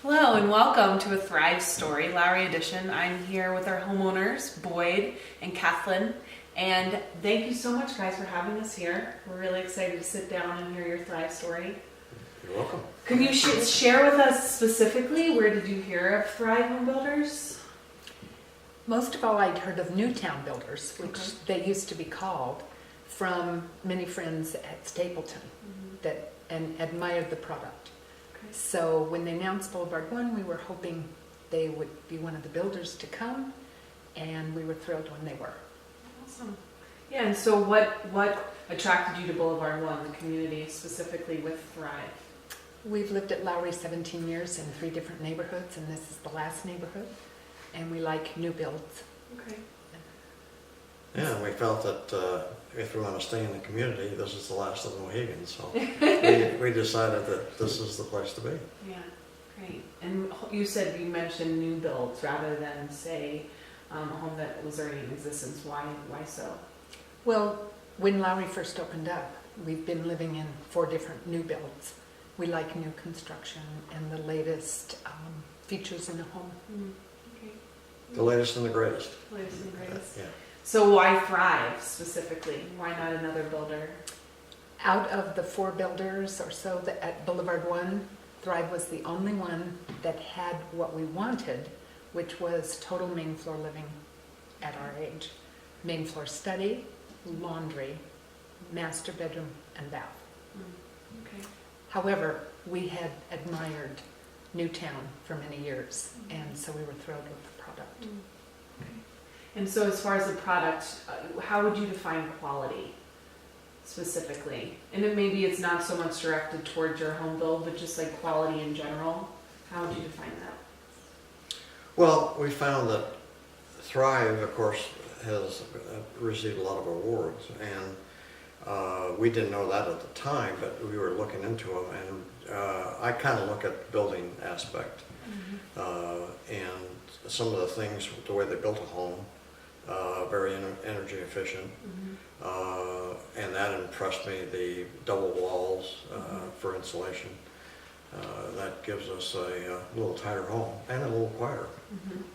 Hello and welcome to a Thrive Story, Lowry edition. I'm here with our homeowners, Boyd and Kathleen. And thank you so much, guys, for having us here. We're really excited to sit down and hear your Thrive story. You're welcome. Can you share with us specifically, where did you hear of Thrive Home Builders? Most of all, I'd heard of Newtown Builders, which Okay. they used to be called, from many friends at Stapleton that and admired the product. Okay. So when they announced Boulevard 1, we were hoping they would be one of the builders to come, and we were thrilled when they were. Awesome. Yeah, and so what attracted you to Boulevard 1, the community, specifically with Thrive? We've lived at Lowry 17 years in 3 different neighborhoods, and this is the last neighborhood, and we like new builds. Okay. Yeah, and we felt that if we want to stay in the community, this is the last of the Mohegans. So we decided that this is the place to be. Yeah, great. And you mentioned new builds rather than, say, a home that was already in existence. Why so? Well, when Lowry first opened up, we've been living in 4 different new builds. We like new construction and the latest features in a home. Okay. The latest and the greatest. Latest and greatest. Yeah. So why Thrive specifically? Why not another builder? Out of the 4 builders or so that at Boulevard 1, Thrive was the only one that had what we wanted, which was total main floor living at our age. Main floor study, laundry, master bedroom, and bath. Okay. However, we had admired Newtown for many years, and so we were thrilled with the product. Okay. And so as far as the product, how would you define quality specifically? And then maybe it's not so much directed towards your home build, but just like quality in general. How would you define that? Well, we found that Thrive, of course, has received a lot of awards, and we didn't know that at the time, but we were looking into them, and I kind of look at the building aspect, and some of the things, the way they built a home, very energy efficient, and that impressed me. The double walls for insulation, that gives us a little tighter home and a little quieter.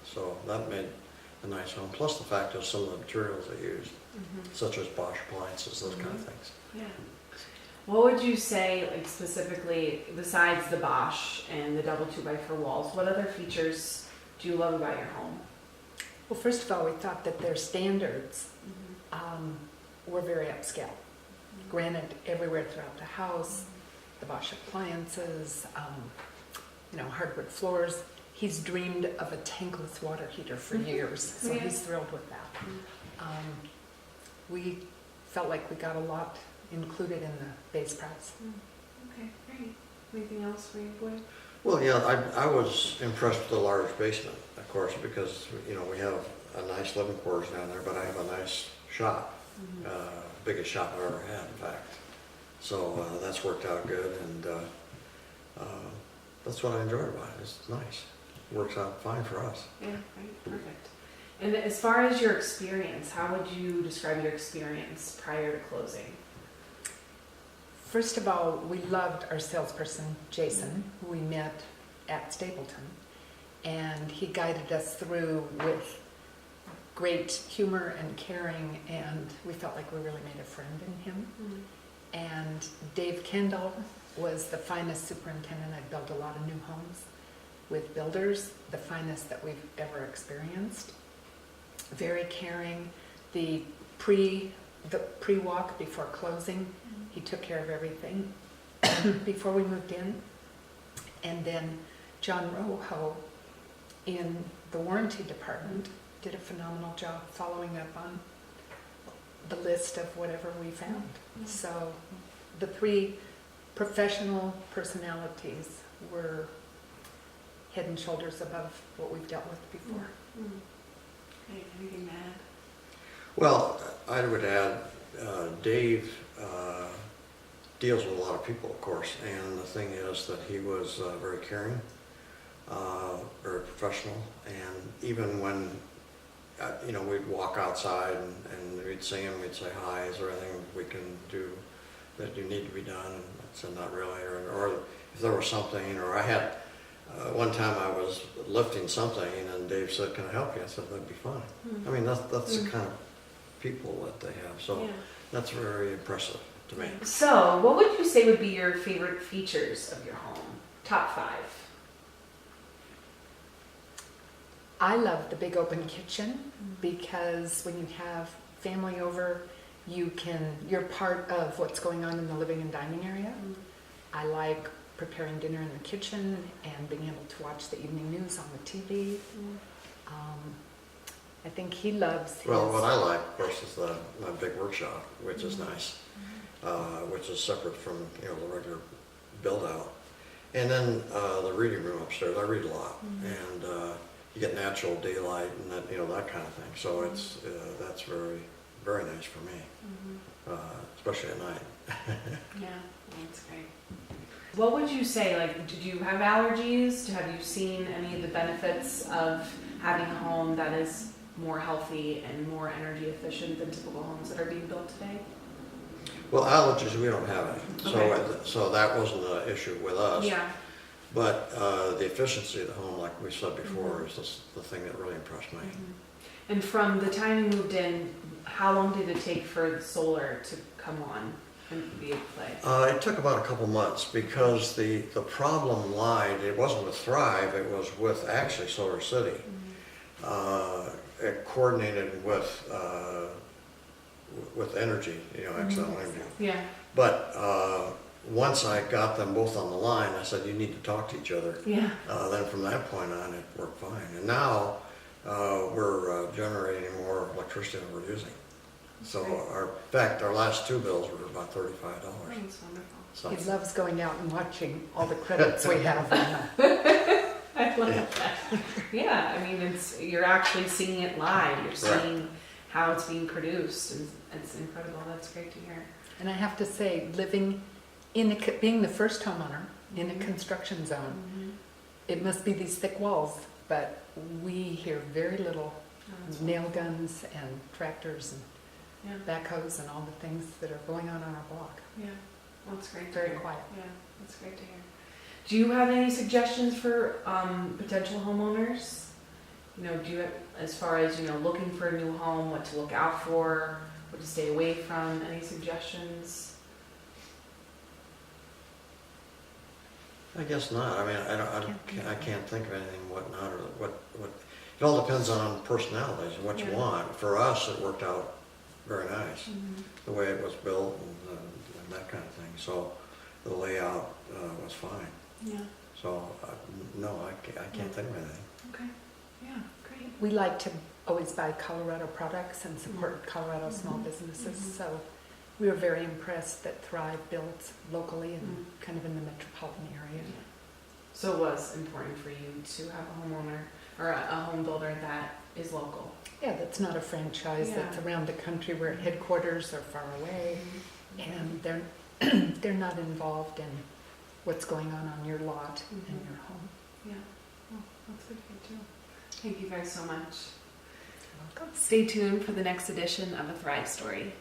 So that made a nice home. Plus the fact of some of the materials they used, such as Bosch appliances, those kind of things. Yeah. What would you say, like specifically, besides the Bosch and the double 2x4 walls, what other features do you love about your home? Well, first of all, we thought that their standards were very upscale. Granite everywhere throughout the house, the Bosch appliances, hardwood floors. He's dreamed of a tankless water heater for years, so he's thrilled with that. We felt like we got a lot included in the base price. Okay, great. Anything else for you, Boyd? Well, yeah, I was impressed with the large basement, of course, because, we have a nice living quarters down there, but I have a nice shop, biggest shop I've ever had, in fact. So that's worked out good, and that's what I enjoyed about it. It's nice. It works out fine for us. Yeah, right, perfect. And as far as your experience, how would you describe your experience prior to closing? First of all, we loved our salesperson, Jason, who we met at Stapleton, and he guided us through with great humor and caring, and we felt like we really made a friend in him. And Dave Kendall was the finest superintendent. I've built a lot of new homes with builders, the finest that we've ever experienced. Very caring. The pre-walk before closing, he took care of everything before we moved in. And then John Rojo in the warranty department did a phenomenal job following up on the list of whatever we found. So the 3 professional personalities were head and shoulders above what we've dealt with before. Okay, anything to add? Well, I would add, Dave deals with a lot of people, of course, and the thing is that he was very caring, very professional, and even when we'd walk outside and we'd see him, we'd say, hi, is there anything we can do that you need to be done? And I'd say, not really, or if there was something, or I had One time I was lifting something and Dave said, "Can I help you?" I said, "That'd be fine." I mean, that's the kind of people that they have. So Yeah. that's very impressive to me. So, what would you say would be your favorite features of your home? Top 5. I love the big open kitchen because when you have family over, you're part of what's going on in the living and dining area. I like preparing dinner in the kitchen and being able to watch the evening news on the TV. I think he loves his... Well, what I like, of course, is my big workshop, which is nice, which is separate from the regular build out. And then the reading room upstairs. I read a lot, and you get natural daylight and that kind of thing. So it's that's very, very nice for me, especially at night. Yeah, that's great. What would you say, like, do you have allergies? Have you seen any of the benefits of having a home that is more healthy and more energy efficient than typical homes that are being built today? Well, allergies, we don't have any. Okay. So that wasn't an issue with us. Yeah. But the efficiency of the home, like we said before, is the thing that really impressed me. And from the time you moved in, how long did it take for the solar to come on and be in play? It took about a couple months because the problem lied, it wasn't with Thrive, it was with actually Solar City. It coordinated with energy, XL Energy. Yeah. But once I got them both on the line, I said, "You need to talk to each other." Yeah. Then from that point on, it worked fine. And now we're generating more electricity than we're using. So in fact, our last 2 bills were about $35. Oh, that's wonderful. So, He loves going out and watching all the credits we have on I love that. Yeah, I mean, you're actually seeing it live. You're seeing how it's being produced, and it's incredible. That's great to hear. And I have to say, living being the first homeowner in a construction zone, it must be these thick walls, but we hear very little nail guns and tractors and backhoes and all the things that are going on our block. Yeah, well, that's great. Very quiet. Yeah, that's great to hear. Do you have any suggestions for potential homeowners? Do you, as far as looking for a new home, what to look out for, what to stay away from? Any suggestions? I guess not. I mean, I can't think of anything what not or what. It all depends on personalities and what you want. For us, it worked out very nice, the way it was built and that kind of thing. So the layout was fine. Yeah. So no, I can't think of anything. Okay. Yeah. Great. We like to always buy Colorado products and support Colorado small businesses. So we were very impressed that Thrive builds locally and kind of in the metropolitan area. So it was important for you to have a homeowner or a home builder that is local. Yeah, that's not a franchise that's around the country where headquarters are far away, and they're not involved in what's going on your lot and your home. Yeah. Well, that's good for you too. Thank you guys so much. Welcome. Stay tuned for the next edition of A Thrive Story.